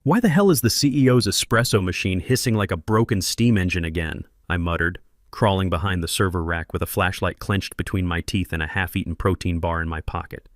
Why the hell is the CEO's espresso machine hissing like a broken steam engine again? I muttered, crawling behind the server rack with a flashlight clenched between my teeth and a half-eaten protein bar in my pocket.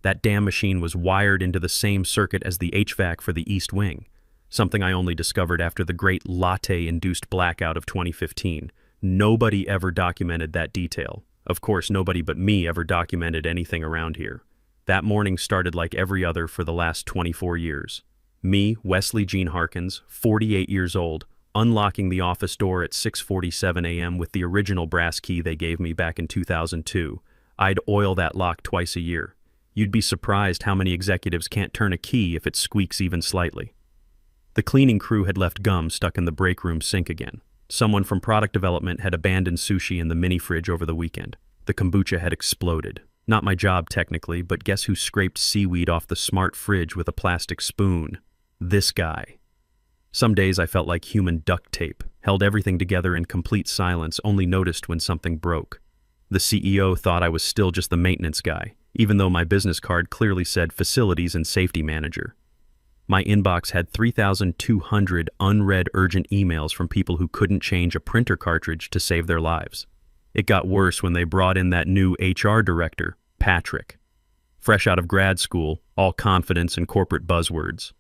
That damn machine was wired into the same circuit as the HVAC for the East Wing, something I only discovered after the great latte-induced blackout of 2015. Nobody ever documented that detail. Of course, nobody but me ever documented anything around here. That morning started like every other for the last 24 years. Me, Wesley Gene Harkins, 48 years old, unlocking the office door at 6:47 a.m. with the original brass key they gave me back in 2002. I'd oil that lock twice a year. You'd be surprised how many executives can't turn a key if it squeaks even slightly. The cleaning crew had left gum stuck in the break room sink again. Someone from product development had abandoned sushi in the mini fridge over the weekend. The kombucha had exploded. Not my job technically, but guess who scraped seaweed off the smart fridge with a plastic spoon? This guy. Some days I felt like human duct tape, held everything together in complete silence, only noticed when something broke. The CEO thought I was still just the maintenance guy, even though my business card clearly said facilities and safety manager. My inbox had 3,200 unread urgent emails from people who couldn't change a printer cartridge to save their lives. It got worse when they brought in that new HR director, Patrick. Fresh out of grad school, all confidence and corporate buzzwords.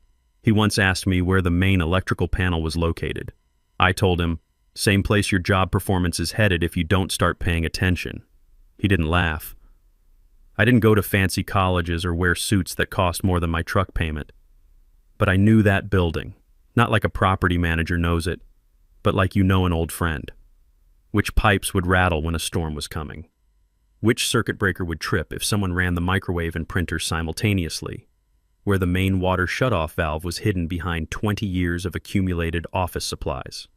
He once asked me where the main electrical panel was located. I told him, same place your job performance is headed if you don't start paying attention. He didn't laugh. I didn't go to fancy colleges or wear suits that cost more than my truck payment. But I knew that building, not like a property manager knows it, but like you know an old friend. Which pipes would rattle when a storm was coming? Which circuit breaker would trip if someone ran the microwave and printer simultaneously? Where the main water shutoff valve was hidden behind 20 years of accumulated office supplies.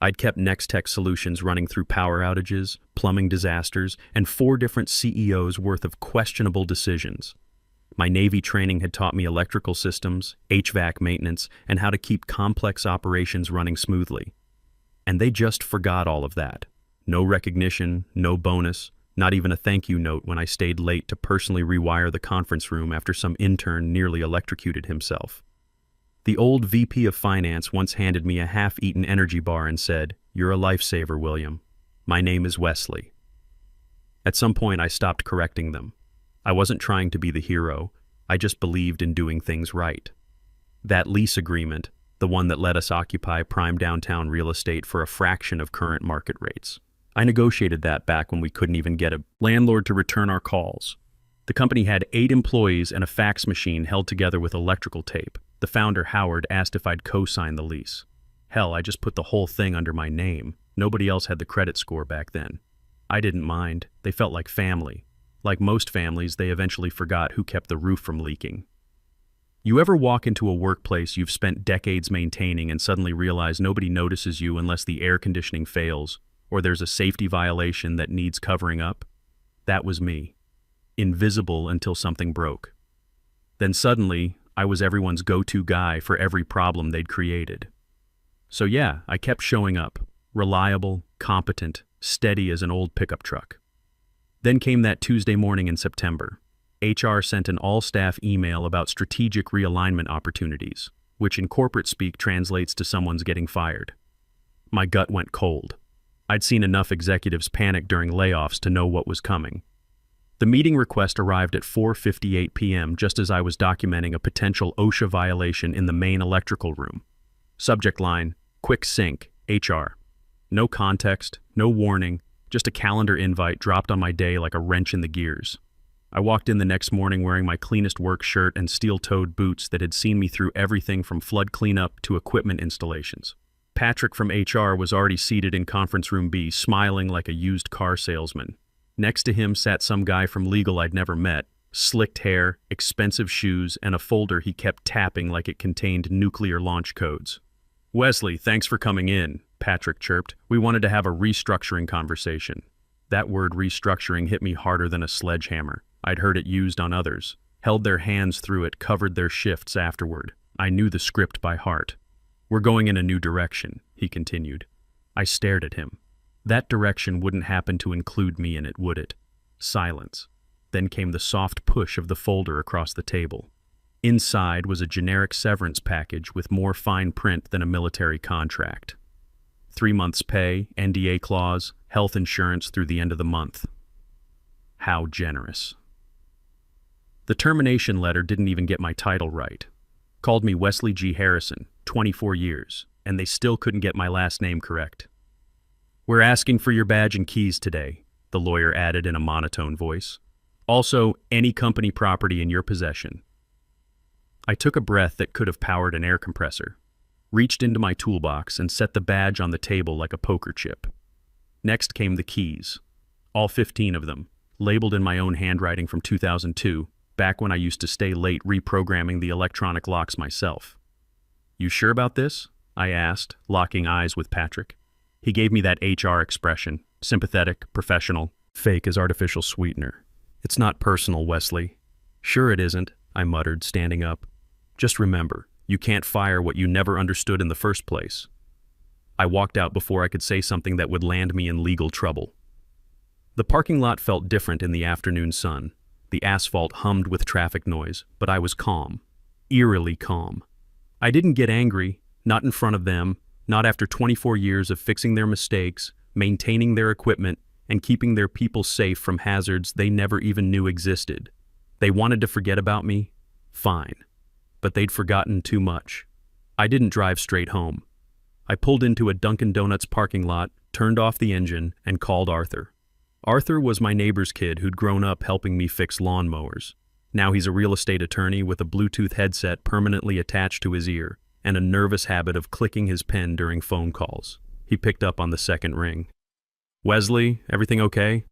I'd kept Nextech solutions running through power outages, plumbing disasters, and 4 different CEOs worth of questionable decisions. My Navy training had taught me electrical systems, HVAC maintenance, and how to keep complex operations running smoothly. And they just forgot all of that. No recognition, no bonus, not even a thank you note when I stayed late to personally rewire the conference room after some intern nearly electrocuted himself. The old VP of Finance once handed me a half-eaten energy bar and said, "You're a lifesaver, William. My name is Wesley." At some point I stopped correcting them. I wasn't trying to be the hero. I just believed in doing things right. That lease agreement, the one that let us occupy prime downtown real estate for a fraction of current market rates. I negotiated that back when we couldn't even get a landlord to return our calls. The company had 8 employees and a fax machine held together with electrical tape. The founder, Howard, asked if I'd co-sign the lease. Hell, I just put the whole thing under my name. Nobody else had the credit score back then. I didn't mind. They felt like family. Like most families, they eventually forgot who kept the roof from leaking. You ever walk into a workplace you've spent decades maintaining and suddenly realize nobody notices you unless the air conditioning fails, or there's a safety violation that needs covering up? That was me. Invisible until something broke. Then suddenly, I was everyone's go-to guy for every problem they'd created. So yeah, I kept showing up. Reliable, competent, steady as an old pickup truck. Then came that Tuesday morning in September. HR sent an all-staff email about strategic realignment opportunities, which in corporate speak translates to someone's getting fired. My gut went cold. I'd seen enough executives panic during layoffs to know what was coming. The meeting request arrived at 4:58 p.m. just as I was documenting a potential OSHA violation in the main electrical room. Subject line, quick sync, HR. No context, no warning, just a calendar invite dropped on my day like a wrench in the gears. I walked in the next morning wearing my cleanest work shirt and steel-toed boots that had seen me through everything from flood cleanup to equipment installations. Patrick from HR was already seated in conference room B, smiling like a used car salesman. Next to him sat some guy from legal I'd never met, slicked hair, expensive shoes, and a folder he kept tapping like it contained nuclear launch codes. "Wesley, thanks for coming in," Patrick chirped. "We wanted to have a restructuring conversation." That word restructuring hit me harder than a sledgehammer. I'd heard it used on others, held their hands through it, covered their shifts afterward. I knew the script by heart. "We're going in a new direction," he continued. I stared at him. That direction wouldn't happen to include me in it, would it? Silence. Then came the soft push of the folder across the table. Inside was a generic severance package with more fine print than a military contract. 3 months' pay, NDA clause, health insurance through the end of the month. How generous. The termination letter didn't even get my title right. Called me Wesley G. Harrison, 24 years, and they still couldn't get my last name correct. "We're asking for your badge and keys today," the lawyer added in a monotone voice. "Also, any company property in your possession." I took a breath that could have powered an air compressor, reached into my toolbox and set the badge on the table like a poker chip. Next came the keys, all 15 of them, labeled in my own handwriting from 2002, back when I used to stay late reprogramming the electronic locks myself. "You sure about this?" I asked, locking eyes with Patrick. He gave me that HR expression, sympathetic, professional, fake as artificial sweetener. "It's not personal, Wesley." "Sure it isn't," I muttered, standing up. "Just remember, you can't fire what you never understood in the first place." I walked out before I could say something that would land me in legal trouble. The parking lot felt different in the afternoon sun. The asphalt hummed with traffic noise, but I was calm, eerily calm. I didn't get angry, not in front of them, not after 24 years of fixing their mistakes, maintaining their equipment, and keeping their people safe from hazards they never even knew existed. They wanted to forget about me? Fine. But they'd forgotten too much. I didn't drive straight home. I pulled into a Dunkin' Donuts parking lot, turned off the engine, and called Arthur. Arthur was my neighbor's kid who'd grown up helping me fix lawnmowers. Now he's a real estate attorney with a Bluetooth headset permanently attached to his ear and a nervous habit of clicking his pen during phone calls. He picked up on the second ring. "Wesley, everything okay?"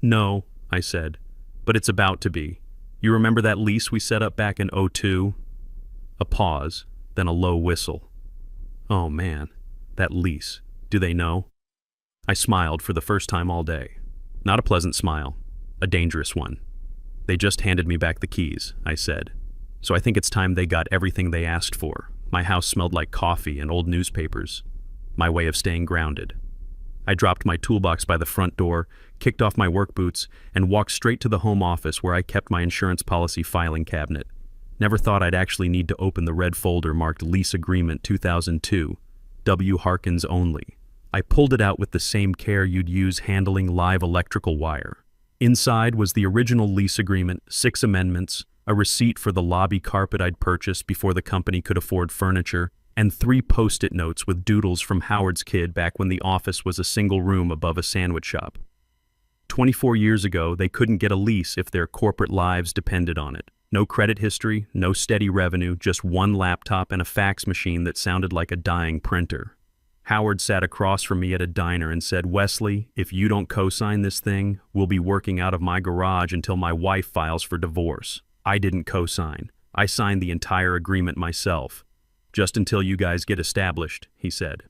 "No," I said, "but it's about to be. You remember that lease we set up back in '02? A pause, then a low whistle. "Oh man, that lease. Do they know?" I smiled for the first time all day. Not a pleasant smile, a dangerous one. "They just handed me back the keys," I said. "So I think it's time they got everything they asked for." My house smelled like coffee and old newspapers. My way of staying grounded. I dropped my toolbox by the front door, kicked off my work boots, and walked straight to the home office where I kept my insurance policy filing cabinet. Never thought I'd actually need to open the red folder marked Lease Agreement 2002, W. Harkins only. I pulled it out with the same care you'd use handling live electrical wire. Inside was the original lease agreement, 6 amendments, a receipt for the lobby carpet I'd purchased before the company could afford furniture, and 3 post-it notes with doodles from Howard's kid back when the office was a single room above a sandwich shop. 24 years ago, they couldn't get a lease if their corporate lives depended on it. No credit history, no steady revenue, just one laptop and a fax machine that sounded like a dying printer. Howard sat across from me at a diner and said, "Wesley, if you don't co-sign this thing, we'll be working out of my garage until my wife files for divorce." I didn't co-sign. I signed the entire agreement myself. "Just until you guys get established," he said.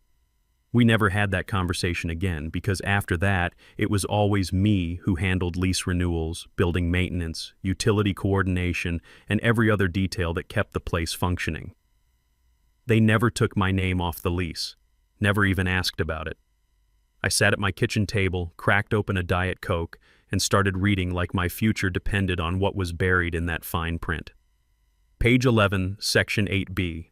We never had that conversation again because after that, it was always me who handled lease renewals, building maintenance, utility coordination, and every other detail that kept the place functioning. They never took my name off the lease. Never even asked about it. I sat at my kitchen table, cracked open a Diet Coke, and started reading like my future depended on what was buried in that fine print. Page 11, Section 8B.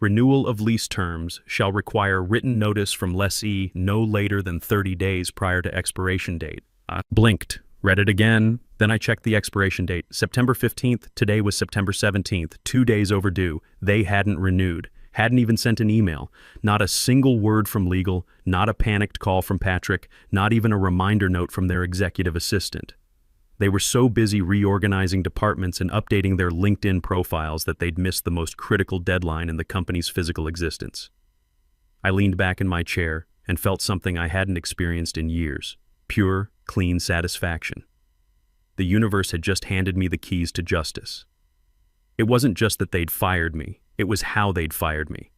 Renewal of lease terms shall require written notice from lessee no later than 30 days prior to expiration date. I blinked, read it again, then I checked the expiration date. September 15th, today was September 17th, 2 days overdue. They hadn't renewed. Hadn't even sent an email. Not a single word from legal, not a panicked call from Patrick, not even a reminder note from their executive assistant. They were so busy reorganizing departments and updating their LinkedIn profiles that they'd missed the most critical deadline in the company's physical existence. I leaned back in my chair and felt something I hadn't experienced in years. Pure, clean satisfaction. The universe had just handed me the keys to justice. It wasn't just that they'd fired me. It was how they'd fired me.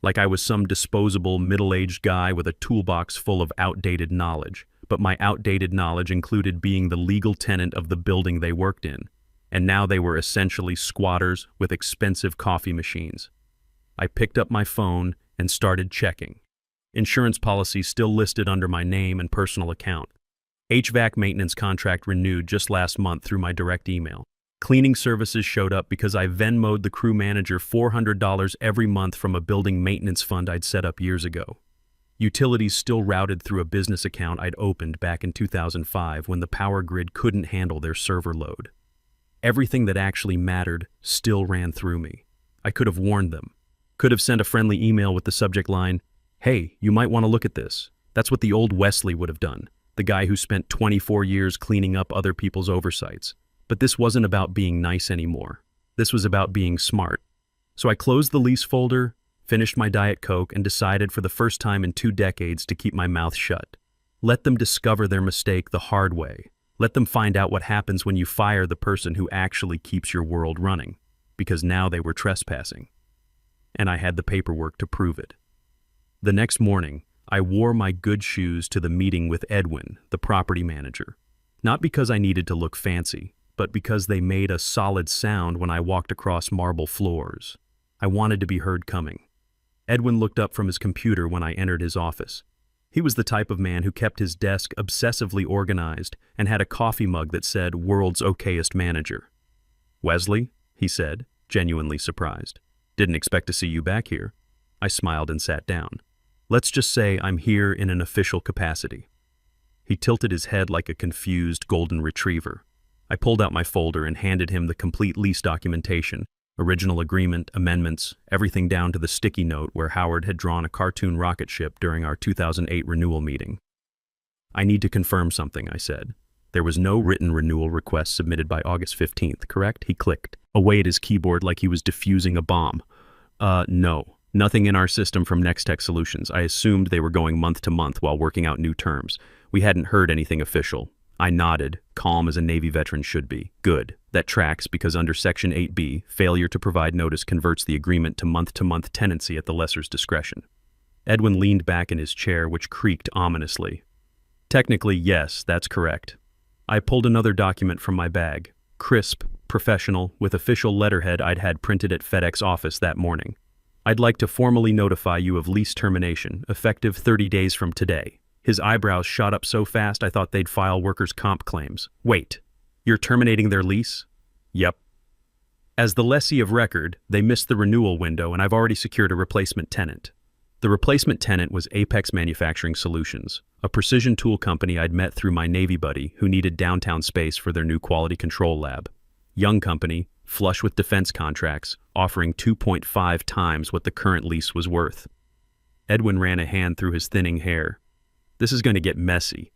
Like I was some disposable, middle-aged guy with a toolbox full of outdated knowledge. But my outdated knowledge included being the legal tenant of the building they worked in. And now they were essentially squatters with expensive coffee machines. I picked up my phone and started checking. Insurance policy still listed under my name and personal account. HVAC maintenance contract renewed just last month through my direct email. Cleaning services showed up because I Venmo'd the crew manager $400 every month from a building maintenance fund I'd set up years ago. Utilities still routed through a business account I'd opened back in 2005 when the power grid couldn't handle their server load. Everything that actually mattered still ran through me. I could have warned them. Could have sent a friendly email with the subject line, "Hey, you might want to look at this." That's what the old Wesley would have done, the guy who spent 24 years cleaning up other people's oversights. But this wasn't about being nice anymore. This was about being smart. So I closed the lease folder, finished my Diet Coke, and decided for the first time in 2 decades to keep my mouth shut. Let them discover their mistake the hard way. Let them find out what happens when you fire the person who actually keeps your world running, because now they were trespassing. And I had the paperwork to prove it. The next morning, I wore my good shoes to the meeting with Edwin, the property manager. Not because I needed to look fancy, but because they made a solid sound when I walked across marble floors. I wanted to be heard coming. Edwin looked up from his computer when I entered his office. He was the type of man who kept his desk obsessively organized and had a coffee mug that said "World's Okayest Manager." "Wesley," he said, genuinely surprised. "Didn't expect to see you back here." I smiled and sat down. "Let's just say I'm here in an official capacity." He tilted his head like a confused golden retriever. I pulled out my folder and handed him the complete lease documentation, original agreement, amendments, everything down to the sticky note where Howard had drawn a cartoon rocket ship during our 2008 renewal meeting. "I need to confirm something," I said. "There was no written renewal request submitted by August 15th, correct?" He clicked away at his keyboard like he was defusing a bomb. No. Nothing in our system from Nextech Solutions. I assumed they were going month to month while working out new terms. We hadn't heard anything official." I nodded, calm as a Navy veteran should be. "Good. That tracks because under Section 8B, failure to provide notice converts the agreement to month tenancy at the lessor's discretion." Edwin leaned back in his chair, which creaked ominously. "Technically, yes, that's correct." I pulled another document from my bag. Crisp, professional, with official letterhead I'd had printed at FedEx office that morning. "I'd like to formally notify you of lease termination, effective 30 days from today." His eyebrows shot up so fast I thought they'd file workers' comp claims. "Wait, you're terminating their lease?" "Yep. As the lessee of record, they missed the renewal window and I've already secured a replacement tenant." The replacement tenant was Apex Manufacturing Solutions, a precision tool company I'd met through my Navy buddy who needed downtown space for their new quality control lab. Young company, flush with defense contracts, offering 2.5 times what the current lease was worth. Edwin ran a hand through his thinning hair. "This is going to get messy."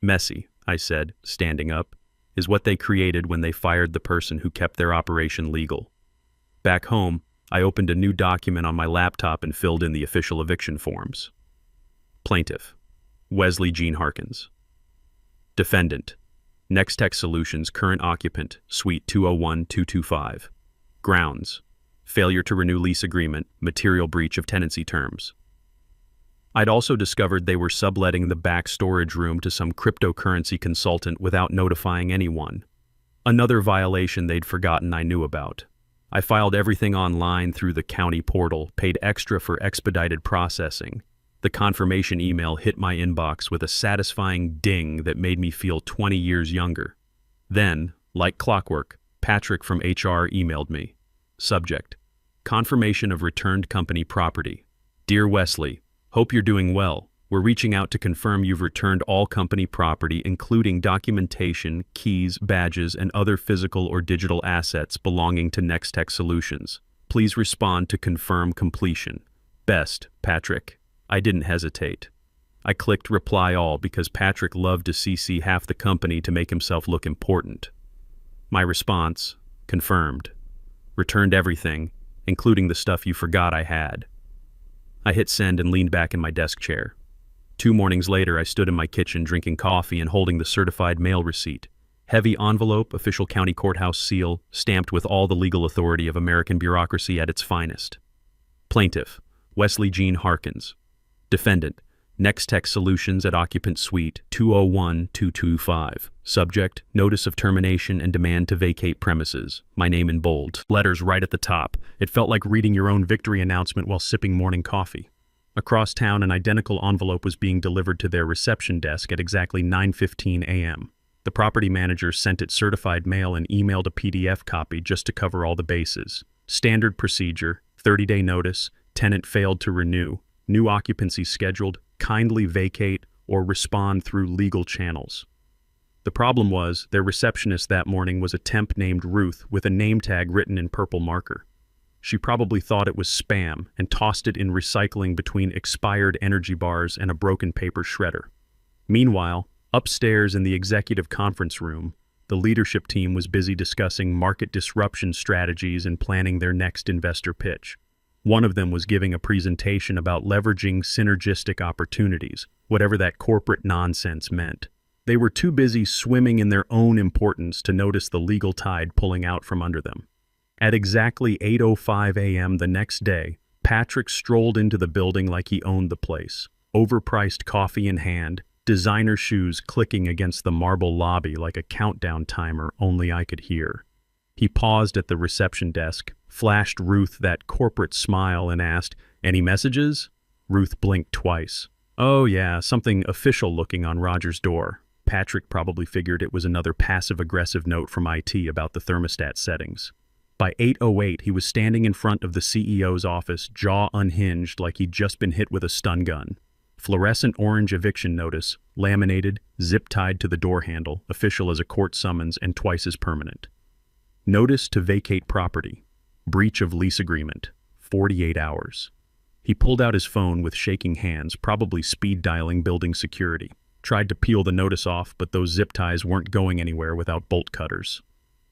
"Messy," I said, standing up, "is what they created when they fired the person who kept their operation legal." Back home, I opened a new document on my laptop and filled in the official eviction forms. Plaintiff: Wesley Gene Harkins. Defendant: Nextech Solutions current occupant, Suite 201-225. Grounds: failure to renew lease agreement, material breach of tenancy terms. I'd also discovered they were subletting the back storage room to some cryptocurrency consultant without notifying anyone. Another violation they'd forgotten I knew about. I filed everything online through the county portal, paid extra for expedited processing. The confirmation email hit my inbox with a satisfying ding that made me feel 20 years younger. Then, like clockwork, Patrick from HR emailed me. Subject: confirmation of returned company property. Dear Wesley, hope you're doing well. We're reaching out to confirm you've returned all company property, including documentation, keys, badges, and other physical or digital assets belonging to Nextech Solutions. Please respond to confirm completion. Best, Patrick. I didn't hesitate. I clicked reply all because Patrick loved to CC half the company to make himself look important. My response: confirmed. Returned everything, including the stuff you forgot I had. I hit send and leaned back in my desk chair. 2 mornings later, I stood in my kitchen drinking coffee and holding the certified mail receipt. Heavy envelope, official county courthouse seal, stamped with all the legal authority of American bureaucracy at its finest. Plaintiff: Wesley Gene Harkins. Defendant: Nextech Solutions at Occupant Suite 201-225. Subject: notice of termination and demand to vacate premises. My name in bold. Letters right at the top. It felt like reading your own victory announcement while sipping morning coffee. Across town, an identical envelope was being delivered to their reception desk at exactly 9:15 a.m. The property manager sent it certified mail and emailed a PDF copy just to cover all the bases. Standard procedure, 30-day notice, tenant failed to renew, new occupancy scheduled, kindly vacate or respond through legal channels. The problem was, their receptionist that morning was a temp named Ruth with a name tag written in purple marker. She probably thought it was spam and tossed it in recycling between expired energy bars and a broken paper shredder. Meanwhile, upstairs in the executive conference room, the leadership team was busy discussing market disruption strategies and planning their next investor pitch. One of them was giving a presentation about leveraging synergistic opportunities, whatever that corporate nonsense meant. They were too busy swimming in their own importance to notice the legal tide pulling out from under them. At exactly 8:05 a.m. the next day, Patrick strolled into the building like he owned the place, overpriced coffee in hand, designer shoes clicking against the marble lobby like a countdown timer only I could hear. He paused at the reception desk, flashed Ruth that corporate smile and asked, "Any messages?" Ruth blinked twice. "Oh yeah, something official looking on Roger's door." Patrick probably figured it was another passive-aggressive note from IT about the thermostat settings. By 8:08, he was standing in front of the CEO's office, jaw unhinged like he'd just been hit with a stun gun. Fluorescent orange eviction notice, laminated, zip-tied to the door handle, official as a court summons and twice as permanent. Notice to vacate property. Breach of lease agreement. 48 hours. He pulled out his phone with shaking hands, probably speed-dialing building security. Tried to peel the notice off, but those zip ties weren't going anywhere without bolt cutters.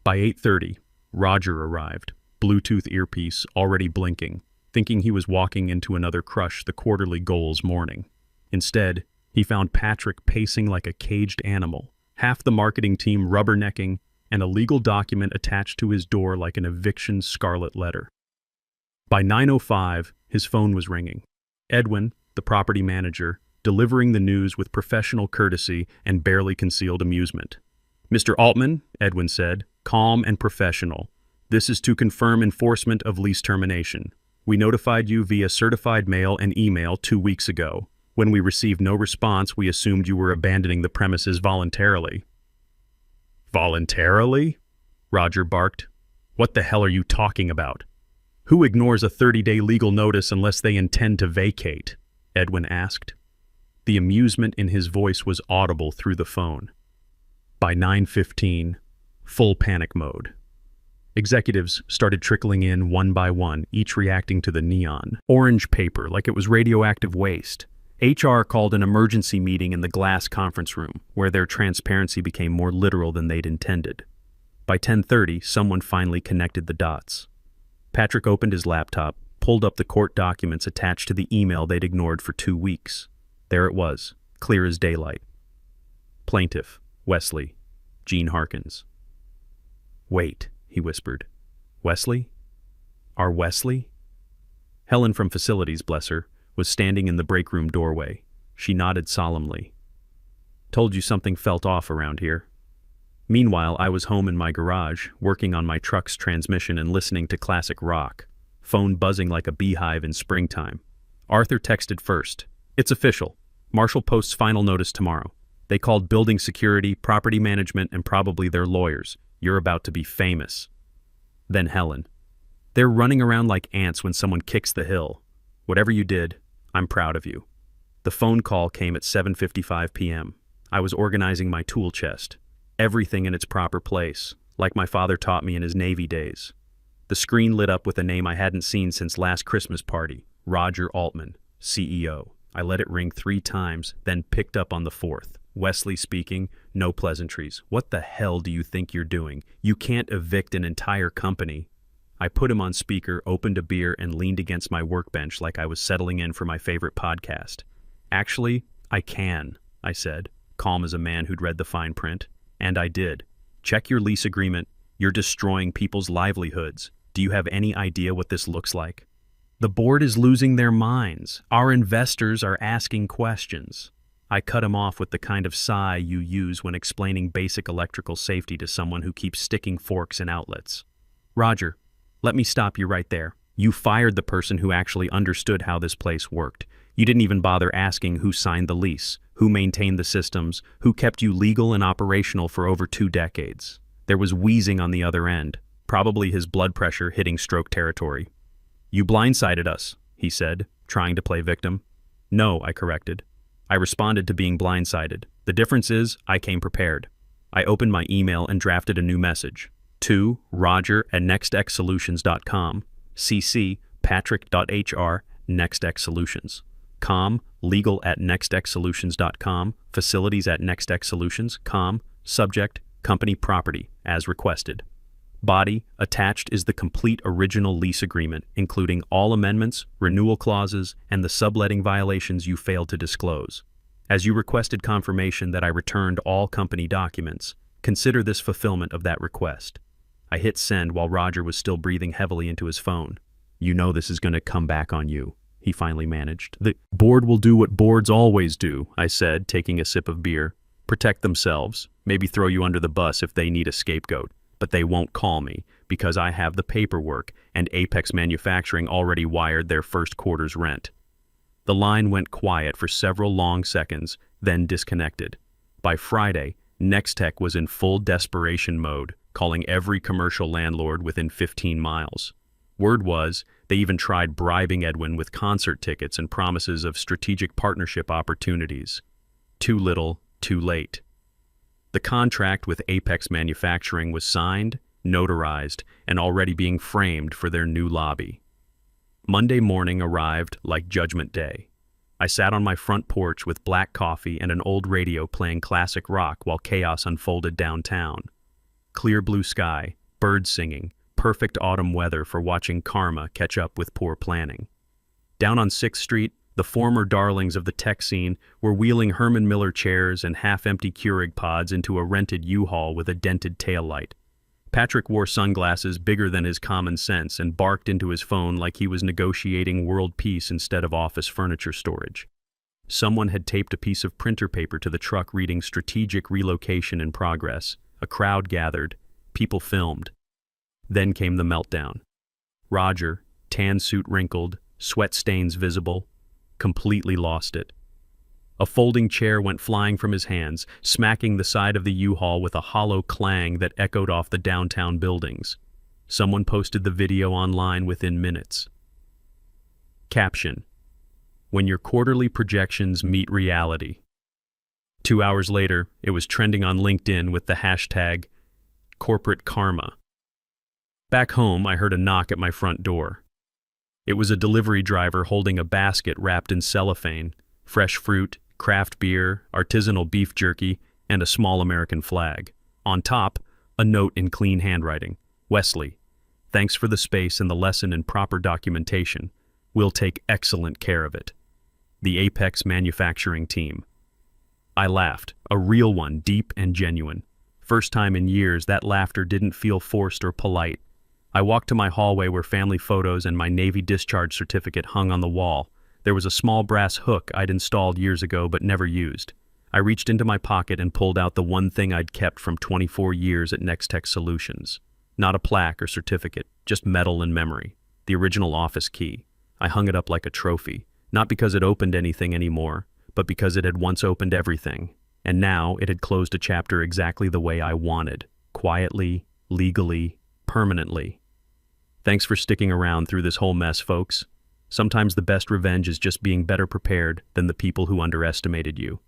By 8:30, Roger arrived, Bluetooth earpiece already blinking, thinking he was walking into another crush the quarterly goals morning. Instead, he found Patrick pacing like a caged animal, half the marketing team rubbernecking, and a legal document attached to his door like an eviction scarlet letter. By 9:05, his phone was ringing. Edwin, the property manager, delivering the news with professional courtesy and barely concealed amusement. "Mr. Altman," Edwin said, calm and professional, "this is to confirm enforcement of lease termination. We notified you via certified mail and email 2 weeks ago. When we received no response, we assumed you were abandoning the premises voluntarily." "Voluntarily?" Roger barked. "What the hell are you talking about? Who ignores a 30-day legal notice unless they intend to vacate?" Edwin asked. The amusement in his voice was audible through the phone. By 9:15, full panic mode. Executives started trickling in one by one, each reacting to the neon orange paper like it was radioactive waste. HR called an emergency meeting in the glass conference room, where their transparency became more literal than they'd intended. By 10:30, someone finally connected the dots. Patrick opened his laptop, pulled up the court documents attached to the email they'd ignored for 2 weeks. There it was, clear as daylight. Plaintiff, Wesley, Gene Harkins. "Wait," he whispered. "Wesley? Our Wesley?" Helen from facilities, bless her, was standing in the break room doorway. She nodded solemnly. "Told you something felt off around here." Meanwhile, I was home in my garage, working on my truck's transmission and listening to classic rock, phone buzzing like a beehive in springtime. Arthur texted first. "It's official. Marshall posts final notice tomorrow. They called building security, property management, and probably their lawyers. You're about to be famous." Then Helen. "They're running around like ants when someone kicks the hill. Whatever you did, I'm proud of you." The phone call came at 7:55 p.m. I was organizing my tool chest. Everything in its proper place, like my father taught me in his Navy days. The screen lit up with a name I hadn't seen since last Christmas party, Roger Altman, CEO. I let it ring 3 times, then picked up on the 4th. "Wesley speaking, no pleasantries. What the hell do you think you're doing? You can't evict an entire company." I put him on speaker, opened a beer, and leaned against my workbench like I was settling in for my favorite podcast. "Actually, I can," I said, calm as a man who'd read the fine print. And I did. "Check your lease agreement. You're destroying people's livelihoods. Do you have any idea what this looks like? The board is losing their minds. Our investors are asking questions." I cut him off with the kind of sigh you use when explaining basic electrical safety to someone who keeps sticking forks in outlets. "Roger, let me stop you right there. You fired the person who actually understood how this place worked. You didn't even bother asking who signed the lease, who maintained the systems, who kept you legal and operational for over 2 decades. There was wheezing on the other end, probably his blood pressure hitting stroke territory. "You blindsided us," he said, trying to play victim. "No," I corrected. I responded to being blindsided. The difference is, I came prepared. I opened my email and drafted a new message. To Roger@nextxsolutions.com, CC Patrick.HR, NextXSolutions. Legal@nextxsolutions.com, facilities@nextxsolutions.com, subject, company property, as requested. Body, attached is the complete original lease agreement, including all amendments, renewal clauses, and the subletting violations you failed to disclose. As you requested confirmation that I returned all company documents, consider this fulfillment of that request. I hit send while Roger was still breathing heavily into his phone. "You know this is going to come back on you," he finally managed. "The board will do what boards always do," I said, taking a sip of beer. "Protect themselves, maybe throw you under the bus if they need a scapegoat. But they won't call me, because I have the paperwork and Apex Manufacturing already wired their first quarter's rent." The line went quiet for several long seconds, then disconnected. By Friday, Nextech was in full desperation mode, calling every commercial landlord within 15 miles. Word was, they even tried bribing Edwin with concert tickets and promises of strategic partnership opportunities. Too little, too late. The contract with Apex Manufacturing was signed, notarized, and already being framed for their new lobby. Monday morning arrived like Judgment Day. I sat on my front porch with black coffee and an old radio playing classic rock while chaos unfolded downtown. Clear blue sky, birds singing, perfect autumn weather for watching karma catch up with poor planning. Down on 6th Street, the former darlings of the tech scene were wheeling Herman Miller chairs and half-empty Keurig pods into a rented U-Haul with a dented taillight. Patrick wore sunglasses bigger than his common sense and barked into his phone like he was negotiating world peace instead of office furniture storage. Someone had taped a piece of printer paper to the truck reading "Strategic Relocation in Progress." A crowd gathered. People filmed. Then came the meltdown. Roger, tan suit wrinkled, sweat stains visible, completely lost it. A folding chair went flying from his hands, smacking the side of the U-Haul with a hollow clang that echoed off the downtown buildings. Someone posted the video online within minutes. Caption: "When your quarterly projections meet reality." 2 hours later, it was trending on LinkedIn with the hashtag corporate karma. Back home, I heard a knock at my front door. It was a delivery driver holding a basket wrapped in cellophane, fresh fruit, craft beer, artisanal beef jerky, and a small American flag. On top, a note in clean handwriting. "Wesley, thanks for the space and the lesson in proper documentation. We'll take excellent care of it. The Apex Manufacturing Team." I laughed, a real one, deep and genuine. First time in years that laughter didn't feel forced or polite. I walked to my hallway where family photos and my Navy discharge certificate hung on the wall. There was a small brass hook I'd installed years ago but never used. I reached into my pocket and pulled out the one thing I'd kept from 24 years at Nextech Solutions. Not a plaque or certificate, just metal and memory. The original office key. I hung it up like a trophy, not because it opened anything anymore, but because it had once opened everything. And now it had closed a chapter exactly the way I wanted. Quietly, legally, permanently. Thanks for sticking around through this whole mess, folks. Sometimes the best revenge is just being better prepared than the people who underestimated you.